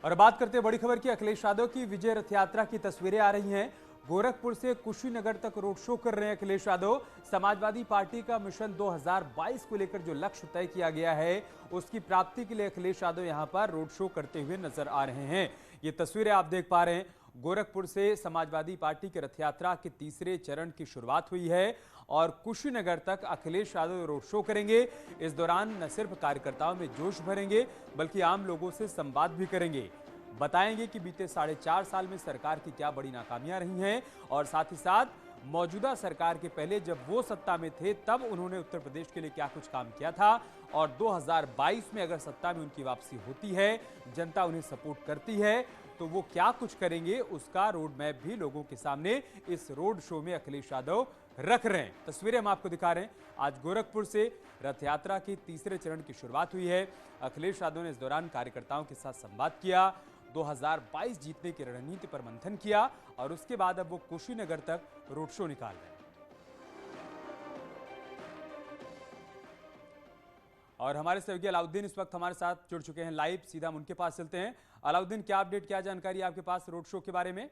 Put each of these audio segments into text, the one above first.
और बात करते हैं बड़ी खबर की। अखिलेश यादव की विजय रथ यात्रा की तस्वीरें आ रही हैं। गोरखपुर से कुशीनगर तक रोड शो कर रहे हैं अखिलेश यादव। समाजवादी पार्टी का मिशन 2022 को लेकर जो लक्ष्य तय किया गया है उसकी प्राप्ति के लिए अखिलेश यादव यहां पर रोड शो करते हुए नजर आ रहे हैं। ये तस्वीरें आप देख पा रहे हैं। गोरखपुर से समाजवादी पार्टी की रथ यात्रा के तीसरे चरण की शुरुआत हुई है और कुशीनगर तक अखिलेश यादव रोड शो करेंगे। इस दौरान न सिर्फ कार्यकर्ताओं में जोश भरेंगे बल्कि आम लोगों से संवाद भी करेंगे। बताएंगे कि बीते 4.5 साल में सरकार की क्या बड़ी नाकामियां रही हैं और साथ ही साथ मौजूदा सरकार के पहले जब वो सत्ता में थे तब उन्होंने उत्तर प्रदेश के लिए क्या कुछ काम किया था और 2022 में अगर सत्ता में उनकी वापसी होती है, जनता उन्हें सपोर्ट करती है तो वो क्या कुछ करेंगे, उसका रोड मैप भी लोगों के सामने इस रोड शो में अखिलेश यादव रख रहे हैं। तस्वीरें हम आपको दिखा रहे हैं। आज गोरखपुर से रथ यात्रा की तीसरे चरण की शुरुआत हुई है। अखिलेश यादव ने इस दौरान कार्यकर्ताओं के साथ संवाद किया, 2022 जीतने की रणनीति पर मंथन किया और उसके बाद अब वो कुशीनगर तक रोड शो निकाल रहे हैं। और हमारे सहयोगी अलाउद्दीन इस वक्त हमारे साथ जुड़ चुके हैं लाइव। सीधा हम उनके पास चलते हैं। अलाउद्दीन, क्या अपडेट, क्या जानकारी आपके पास रोड शो के बारे में?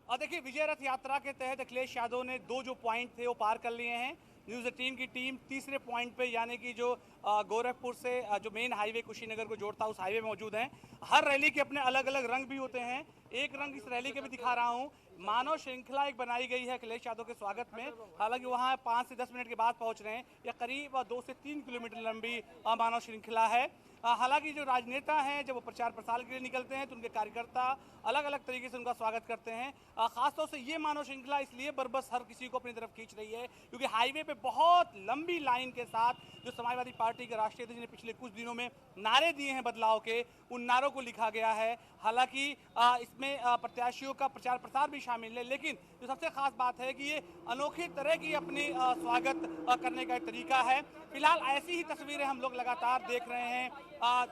देखिए, विजय रथ यात्रा के तहत अखिलेश यादव ने दो जो पॉइंट थे वो पार कर लिए हैं। न्यूज़ 18 की टीम तीसरे पॉइंट पे यानी कि जो गोरखपुर से जो मेन हाईवे कुशीनगर को जोड़ता है उस हाईवे में मौजूद हैं। हर रैली के अपने अलग अलग रंग भी होते हैं। एक रंग इस रैली के भी दिखा रहा हूँ। मानव श्रृंखला एक बनाई गई है अखिलेश यादव के स्वागत में। हालांकि वहाँ 5 से 10 मिनट के बाद पहुँच रहे हैं। यह करीब 2 से 3 किलोमीटर लंबी मानव श्रृंखला है। हालांकि जो राजनेता हैं जब वो प्रचार प्रसार के लिए निकलते हैं तो उनके कार्यकर्ता अलग अलग तरीके से उनका स्वागत करते हैं। खासतौर से ये मानव श्रृंखला इसलिए बरबस हर किसी को अपनी तरफ खींच रही है क्योंकि हाईवे पे बहुत लंबी लाइन के साथ जो समाजवादी पार्टी के राष्ट्रीय अध्यक्ष ने पिछले कुछ दिनों में नारे दिए हैं बदलाव के, उन नारों को लिखा गया है। हालांकि इसमें प्रत्याशियों का प्रचार प्रसार भी शामिल है, लेकिन जो सबसे खास बात है कि ये अनोखी तरह की अपनी स्वागत करने का एक तरीका है। फिलहाल ऐसी ही तस्वीरें हम लोग लगातार देख रहे हैं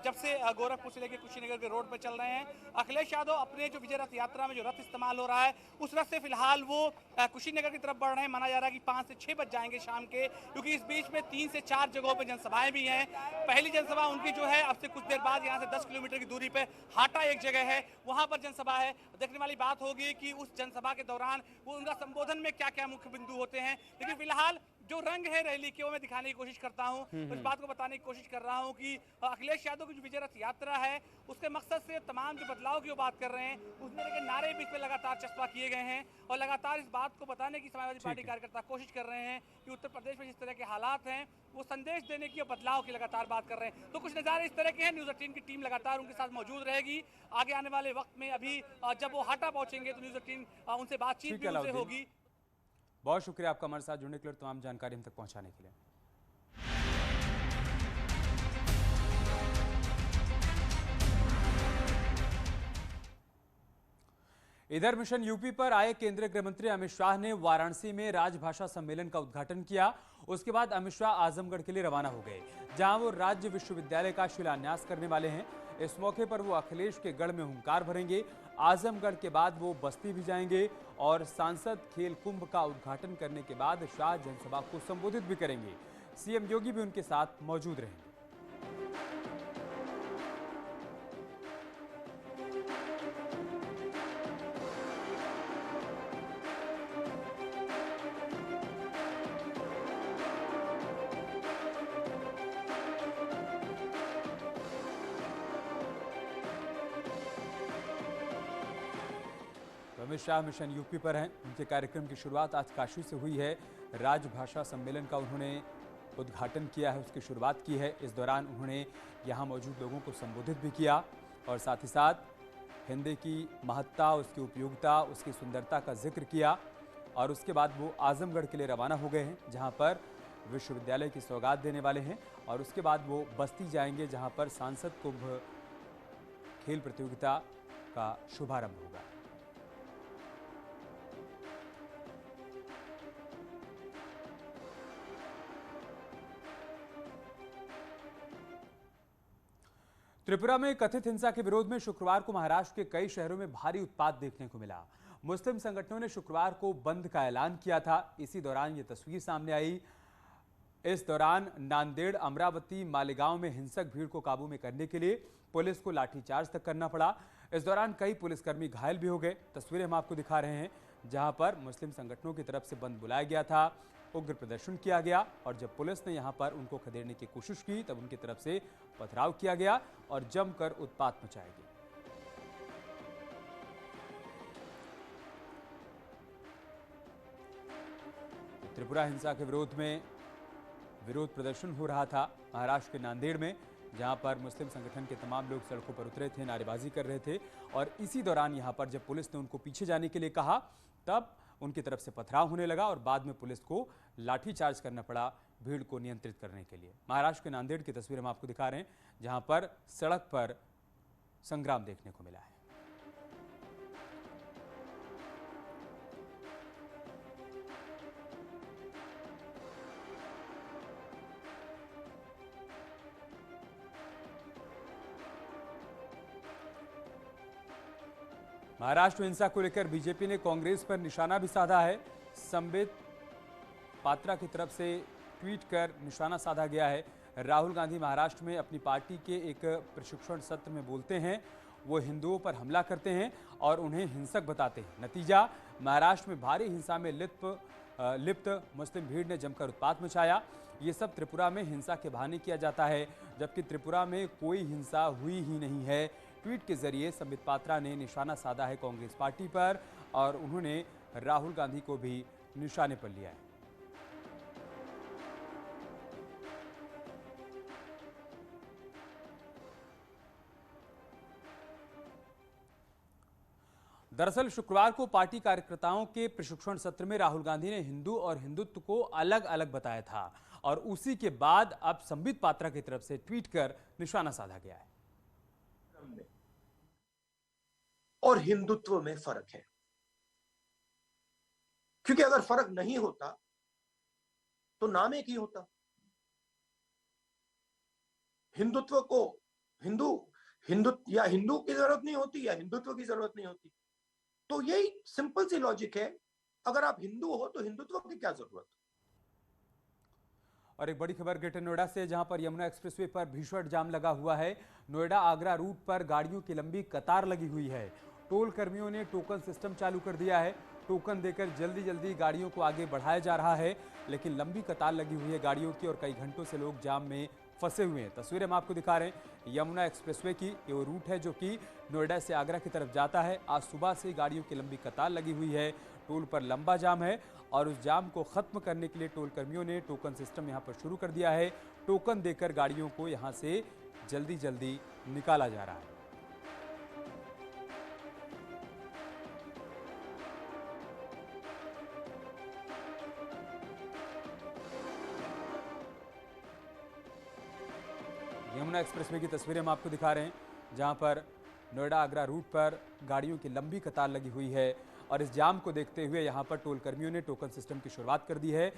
जब से गोरखपुर से लेकर कुशीनगर के रोड पर चल रहे हैं। अखिलेश यादव अपने जो विजय रथ यात्रा में जो रथ इस्तेमाल हो रहा है उस रथ से फिलहाल वो कुशीनगर की तरफ बढ़ रहे हैं। माना जा रहा है कि 5 से 6 बज जाएंगे शाम के, क्योंकि इस बीच में 3 से 4 जगहों पर जनसभाएं भी हैं। पहली जनसभा उनकी जो है अब से कुछ देर बाद यहाँ से 10 किलोमीटर की दूरी पे हाटा एक जगह है, वहां पर जनसभा है। देखने वाली बात होगी कि उस जनसभा के दौरान वो उनका संबोधन में क्या क्या मुख्य बिंदु होते हैं। लेकिन फिलहाल जो रंग है रैली के वो मैं दिखाने की कोशिश करता हूं। इस बात को बताने की कोशिश कर रहा हूं कि अखिलेश यादव की जो विजय रथ यात्रा है उसके मकसद से तमाम जो बदलाव की वो बात कर रहे हैं, उस तरह के नारे भी इस पे लगातार चस्पा किए गए हैं और लगातार इस बात को बताने की समाजवादी पार्टी कार्यकर्ता कोशिश कर रहे हैं कि उत्तर प्रदेश में जिस तरह के हालात हैं वो संदेश देने की और बदलाव की लगातार बात कर रहे हैं। तो कुछ नज़ारे इस तरह के हैं। न्यूज़ 18 की टीम लगातार उनके साथ मौजूद रहेगी। आगे आने वाले वक्त में अभी जब वो हाटा पहुंचेंगे तो न्यूज़ 18 उनसे बातचीत भी उनसे होगी। बहुत शुक्रिया आपका हमारे साथ जुड़ने के लिए, तमाम जानकारी हम तक पहुंचाने के लिए। इधर मिशन यूपी पर आए केंद्रीय गृह मंत्री अमित शाह ने वाराणसी में राजभाषा सम्मेलन का उद्घाटन किया। उसके बाद अमित शाह आजमगढ़ के लिए रवाना हो गए, जहां वो राज्य विश्वविद्यालय का शिलान्यास करने वाले हैं। इस मौके पर वो अखिलेश के गढ़ में हुंकार भरेंगे। आजमगढ़ के बाद वो बस्ती भी जाएंगे और सांसद खेल कुंभ का उद्घाटन करने के बाद शाह जनसभा को संबोधित भी करेंगे। सीएम योगी भी उनके साथ मौजूद रहेंगे। अमित शाह मिशन यूपी पर हैं। उनके कार्यक्रम की शुरुआत आज काशी से हुई है। राजभाषा सम्मेलन का उन्होंने उद्घाटन किया है, उसकी शुरुआत की है। इस दौरान उन्होंने यहाँ मौजूद लोगों को संबोधित भी किया और साथ ही साथ हिंदी की महत्ता, उसकी उपयोगिता, उसकी सुंदरता का जिक्र किया और उसके बाद वो आजमगढ़ के लिए रवाना हो गए हैं, जहाँ पर विश्वविद्यालय की सौगात देने वाले हैं और उसके बाद वो बस्ती जाएंगे, जहाँ पर सांसद कुंभ खेल प्रतियोगिता का शुभारंभ होगा। त्रिपुरा में कथित हिंसा के विरोध में शुक्रवार को महाराष्ट्र के कई शहरों में भारी उत्पात देखने को मिला। मुस्लिम संगठनों ने शुक्रवार को बंद का ऐलान किया था। इसी दौरान ये तस्वीर सामने आई। इस दौरान नांदेड़, अमरावती, मालेगांव में हिंसक भीड़ को काबू में करने के लिए पुलिस को लाठीचार्ज तक करना पड़ा। इस दौरान कई पुलिसकर्मी घायल भी हो गए। तस्वीरें हम आपको दिखा रहे हैं, जहां पर मुस्लिम संगठनों की तरफ से बंद बुलाया गया था, उग्र प्रदर्शन किया गया और जब पुलिस ने यहां पर उनको खदेड़ने की कोशिश की तब उनकी तरफ से पथराव किया गया और जमकर उत्पात मचाया गया। त्रिपुरा हिंसा के विरोध में विरोध प्रदर्शन हो रहा था महाराष्ट्र के नांदेड़ में, जहां पर मुस्लिम संगठन के तमाम लोग सड़कों पर उतरे थे, नारेबाजी कर रहे थे और इसी दौरान यहां पर जब पुलिस ने उनको पीछे जाने के लिए कहा तब उनकी तरफ से पथराव होने लगा और बाद में पुलिस को लाठीचार्ज करना पड़ा भीड़ को नियंत्रित करने के लिए। महाराष्ट्र के नांदेड़ की तस्वीर हम आपको दिखा रहे हैं, जहां पर सड़क पर संग्राम देखने को मिला है। महाराष्ट्र हिंसा को लेकर बीजेपी ने कांग्रेस पर निशाना भी साधा है। संबित पात्रा की तरफ से ट्वीट कर निशाना साधा गया है। राहुल गांधी महाराष्ट्र में अपनी पार्टी के एक प्रशिक्षण सत्र में बोलते हैं, वो हिंदुओं पर हमला करते हैं और उन्हें हिंसक बताते हैं। नतीजा, महाराष्ट्र में भारी हिंसा में लिप्त मुस्लिम भीड़ ने जमकर उत्पात मचाया। ये सब त्रिपुरा में हिंसा के बहाने किया जाता है, जबकि त्रिपुरा में कोई हिंसा हुई ही नहीं है। ट्वीट के जरिए संबित पात्रा ने निशाना साधा है कांग्रेस पार्टी पर और उन्होंने राहुल गांधी को भी निशाने पर लिया है। दरअसल शुक्रवार को पार्टी कार्यकर्ताओं के प्रशिक्षण सत्र में राहुल गांधी ने हिंदू और हिंदुत्व को अलग अलग बताया था और उसी के बाद अब संबित पात्रा की तरफ से ट्वीट कर निशाना साधा गया है। और हिंदुत्व में फर्क है, क्योंकि अगर फर्क नहीं होता तो नाम एक ही होता। हिंदुत्व को हिंदू या हिंदू की जरूरत नहीं होती या हिंदुत्व की जरूरत नहीं होती। तो यही सिंपल सी लॉजिक है, अगर आप हिंदू हो तो हिंदुत्व की क्या जरूरत। और एक बड़ी खबर ग्रेटर नोएडा से, जहां पर यमुना एक्सप्रेसवे पर भीषण जाम लगा हुआ है। नोएडा आगरा रूट पर गाड़ियों की लंबी कतार लगी हुई है। टोल कर्मियों ने टोकन सिस्टम चालू कर दिया है। टोकन देकर जल्दी जल्दी गाड़ियों को आगे बढ़ाया जा रहा है, लेकिन लंबी कतार लगी हुई है गाड़ियों की और कई घंटों से लोग जाम में फंसे हुए हैं। तस्वीरें हम आपको दिखा रहे हैं यमुना एक्सप्रेसवे की। ये वो रूट है जो कि नोएडा से आगरा की तरफ जाता है। आज सुबह से गाड़ियों की लंबी कतार लगी हुई है, टोल पर लंबा जाम है और उस जाम को खत्म करने के लिए टोल कर्मियों ने टोकन सिस्टम यहां पर शुरू कर दिया है। टोकन देकर गाड़ियों को यहां से जल्दी जल्दी निकाला जा रहा है। यमुना एक्सप्रेसवे की तस्वीरें हम आपको दिखा रहे हैं, जहां पर नोएडा आगरा रूट पर गाड़ियों की लंबी कतार लगी हुई है और इस जाम को देखते हुए यहां पर टोल कर्मियों ने टोकन सिस्टम की शुरुआत कर दी है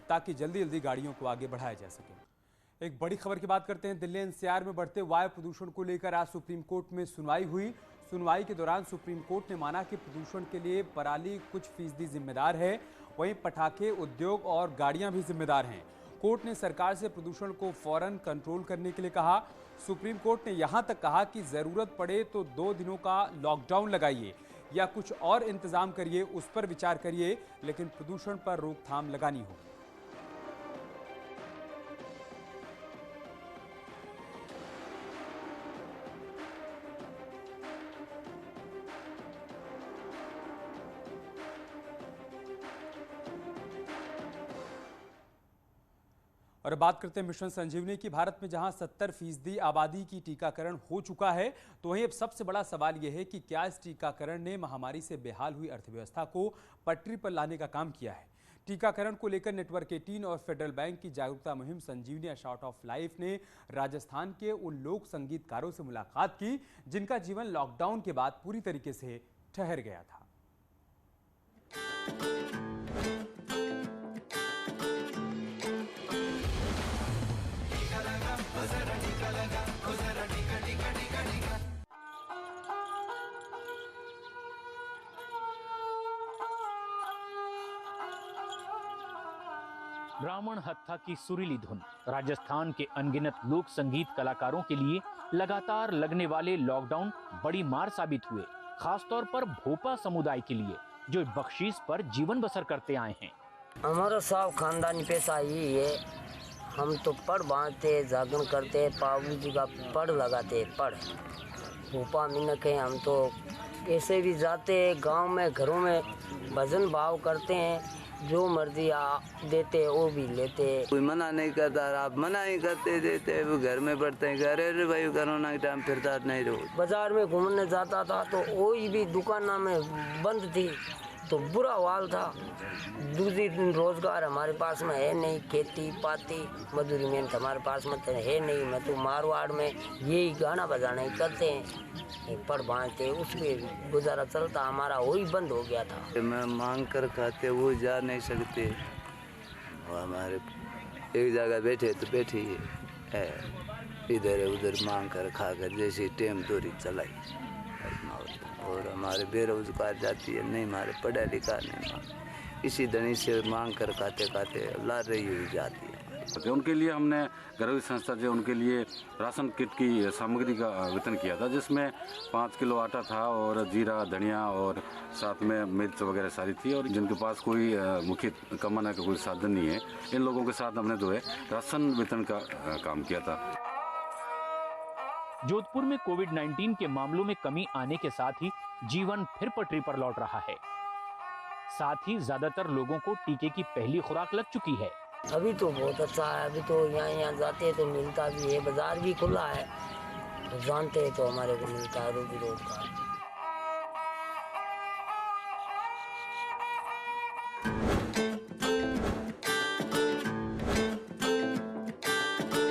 ताकि जल्दी जल्दी गाड़ियों को आगे बढ़ाया जा सके। एक बड़ी खबर की बात करते हैं। दिल्ली एनसीआर में बढ़ते वायु प्रदूषण को लेकर आज सुप्रीम कोर्ट में सुनवाई हुई। सुनवाई के दौरान सुप्रीम कोर्ट ने माना कि प्रदूषण के लिए पराली कुछ फीसदी जिम्मेदार है, वहीं पटाखे, उद्योग और गाड़ियां भी जिम्मेदार हैं। कोर्ट ने सरकार से प्रदूषण को फौरन कंट्रोल करने के लिए कहा। सुप्रीम कोर्ट ने यहां तक कहा कि जरूरत पड़े तो 2 दिनों का लॉकडाउन लगाइए या कुछ और इंतजाम करिए, उस पर विचार करिए, लेकिन प्रदूषण पर रोकथाम लगानी होगी। और बात करते हैं मिशन संजीवनी की। भारत में जहां 70% आबादी की टीकाकरण हो चुका है, तो वहीं अब सबसे बड़ा सवाल यह है कि क्या इस टीकाकरण ने महामारी से बेहाल हुई अर्थव्यवस्था को पटरी पर लाने का काम किया है। टीकाकरण को लेकर नेटवर्क 18 और फेडरल बैंक की जागरूकता मुहिम संजीवनी अ शॉट ऑफ लाइफ ने राजस्थान के उन लोक संगीतकारों से मुलाकात की जिनका जीवन लॉकडाउन के बाद पूरी तरीके से ठहर गया था। ब्राह्मण हत्था की सुरीली धुन, राजस्थान के अनगिनत लोक संगीत कलाकारों के लिए लगातार लगने वाले लॉकडाउन बड़ी मार साबित हुए, खासतौर पर भोपा समुदाय के लिए जो बख्शीश पर जीवन बसर करते आए हैं। हमारा सब खानदानी पेशा यही है, हम तो पढ़ बांधते, जागरण करते, पाबू जी का पढ़ लगाते, पढ़ भोपा मिनक है। हम तो ऐसे भी जाते गांव में, घरों में भजन भाव करते हैं, जो मर्जी देते वो भी लेते। कोई मना नहीं करता, आप मना ही करते देते, वो घर में पढ़ते हैं। अरे भाई कोरोना के टाइम फिरता नहीं रहो। बाजार में घूमने जाता था तो वही भी दुकान में बंद थी, तो बुरा हाल था। दूसरी रोजगार हमारे पास में है नहीं, खेती पाती मजदूरी मेहनत हमारे पास में तो है नहीं। मैं तो मारवाड़ में यही गाना बजाना ही करते हैं, पढ़ बांधते, उसमें गुजारा चलता। हमारा वही बंद हो गया था। मैं मांग कर खाते, वो जा नहीं सकते। वो हमारे एक जगह बैठे तो बैठे है, इधर उधर मांग कर खाकर जैसे टेम दूरी चलाई। और हमारे बेरोजगार जाती है, नहीं हमारे पढ़ा लिखा नहीं, इसी धनी से मांग कर खाते खाते ला रही हुई जाती है। उनके लिए हमने गरीब संस्था जो उनके लिए राशन किट की सामग्री का वितरण किया था, जिसमें 5 किलो आटा था और जीरा, धनिया और साथ में मिर्च वगैरह सारी थी। और जिनके पास कोई मुख्य कमाने का कोई साधन नहीं है, इन लोगों के साथ हमने जो है राशन वितरण का काम किया था। जोधपुर में कोविड-19 के मामलों में कमी आने के साथ ही जीवन फिर पटरी पर लौट रहा है। साथ ही ज्यादातर लोगों को टीके की पहली खुराक लग चुकी है। अभी तो बहुत अच्छा है, अभी तो यहाँ जाते हैं तो मिलता भी है, बाजार भी खुला है, तो जानते हैं तो हमारे को मिलता है रोजी रोजगार।